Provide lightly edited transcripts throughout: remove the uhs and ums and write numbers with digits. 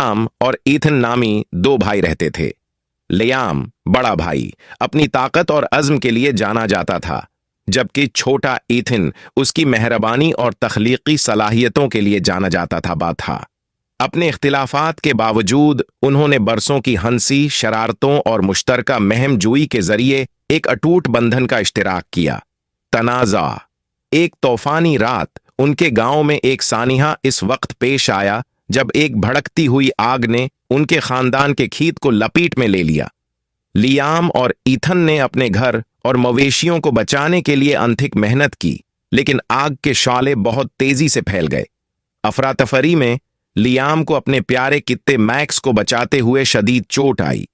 Liam और Ethan नामी दो भाई रहते थे। लियाम, बड़ा भाई, अपनी ताकत और अज़्म के लिए जाना जाता था, जबकि छोटा ईथन उसकी मेहरबानी और तख्लीकी सलाहियतों के लिए जाना जाता था। अपने इख्तिलाफात के बावजूद उन्होंने बरसों की हंसी, शरारतों और मुश्तरका महम जुई के जरिए एक अटूट बंधन का इश्तिराक किया। तनाज़ा। एक तूफानी रात उनके गांव में एक सानिहा इस वक्त पेश आया जब एक भड़कती हुई आग ने उनके खानदान के खेत को लपेट में ले लिया। लियाम और ईथन ने अपने घर और मवेशियों को बचाने के लिए अनथिक मेहनत की, लेकिन आग के शॉले बहुत तेजी से फैल गए। अफरातफरी में लियाम को अपने प्यारे कित्ते मैक्स को बचाते हुए शदीद चोट आई।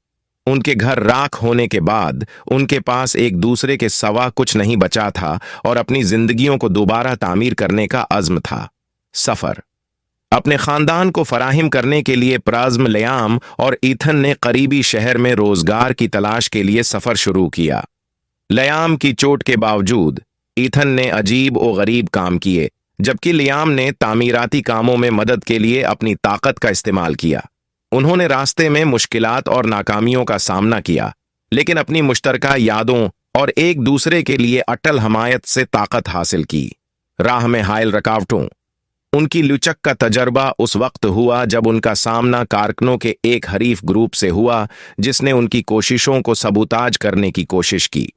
उनके घर राख होने के बाद उनके पास एक दूसरे के सवा कुछ नहीं बचा था और अपनी जिंदगियों को दोबारा तामीर करने का अज़्म था। सफर। अपने खानदान को फराहिम करने के लिए प्राज़्म लियाम और ईथन ने करीबी शहर में रोजगार की तलाश के लिए सफर शुरू किया। लियाम की चोट के बावजूद ईथन ने अजीब और गरीब काम किए, जबकि लियाम ने तामीराती कामों में मदद के लिए अपनी ताकत का इस्तेमाल किया। उन्होंने रास्ते में मुश्किलात और नाकामियों का सामना किया, लेकिन अपनी मुश्तरका यादों और एक दूसरे के लिए अटल हमायत से ताकत हासिल की। राह में हायल रुकावटों। उनकी लुचक का तजर्बा उस वक्त हुआ जब उनका सामना कारकुनों के एक हरीफ ग्रुप से हुआ जिसने उनकी कोशिशों को सबूताज करने की कोशिश की।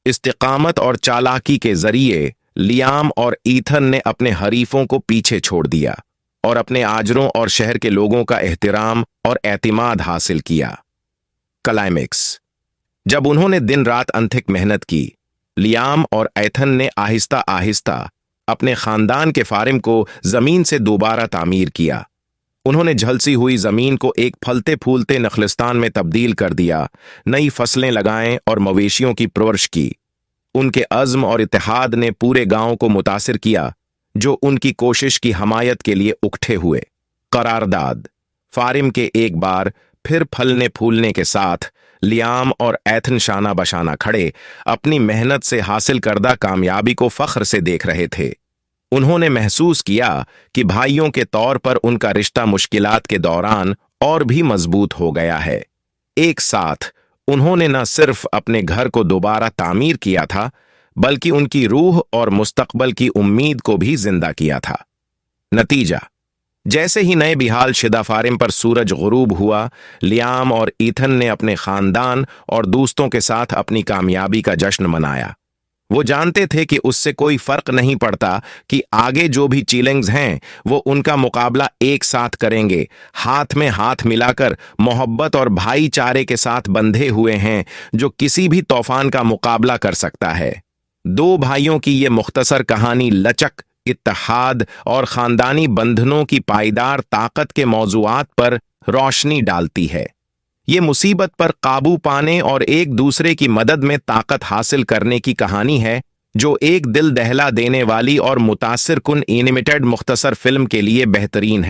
इस्तिकामत और चालाकी के जरिए लियाम और ईथन ने अपने हरीफों को पीछे छोड़ दिया और अपने आजरों और शहर के लोगों का एहतराम और एतिमाद हासिल किया। क्लाइमेक्स। जब उन्होंने दिन रात अनथिक मेहनत की, लियाम और ईथन ने आहिस्ता आहिस्ता अपने खानदान के फारिम को जमीन से दोबारा तामीर किया। उन्होंने झलसी हुई जमीन को एक फलते फूलते नखलिस्तान में तब्दील कर दिया, नई फसलें लगाएं और मवेशियों की परवरिश की। उनके अज़्म और इत्तेहाद ने पूरे गांव को मुतासिर किया, जो उनकी कोशिश की हमायत के लिए उकठे हुए। करारदाद। फारिम के एक बार फिर फलने फूलने के साथ लियाम और ईथन शाना बशाना खड़े अपनी मेहनत से हासिल करदा कामयाबी को फख्र से देख रहे थे। उन्होंने महसूस किया कि भाइयों के तौर पर उनका रिश्ता मुश्किलात के दौरान और भी मजबूत हो गया है। एक साथ उन्होंने न सिर्फ अपने घर को दोबारा तामीर किया था, बल्कि उनकी रूह और मुस्तकबल की उम्मीद को भी जिंदा किया था। नतीजा। जैसे ही नए बिहाल शिदा फारिम पर सूरज गुरूब हुआ, लियाम और ईथन ने अपने खानदान और दोस्तों के साथ अपनी कामयाबी का जश्न मनाया। वो जानते थे कि उससे कोई फर्क नहीं पड़ता कि आगे जो भी चैलेंज हैं वो उनका मुकाबला एक साथ करेंगे, हाथ में हाथ मिलाकर मोहब्बत और भाईचारे के साथ बंधे हुए हैं, जो किसी भी तूफान का मुकाबला कर सकता है। दो भाइयों की ये मुख्तसर कहानी लचक, इत्तेहाद और खानदानी बंधनों की पायदार ताकत के मौज़ूआत पर रोशनी डालती है। ये मुसीबत पर काबू पाने और एक दूसरे की मदद में ताकत हासिल करने की कहानी है, जो एक दिल दहला देने वाली और मुतासिर कुन एनिमेटेड मुख्तसर फिल्म के लिए बेहतरीन है।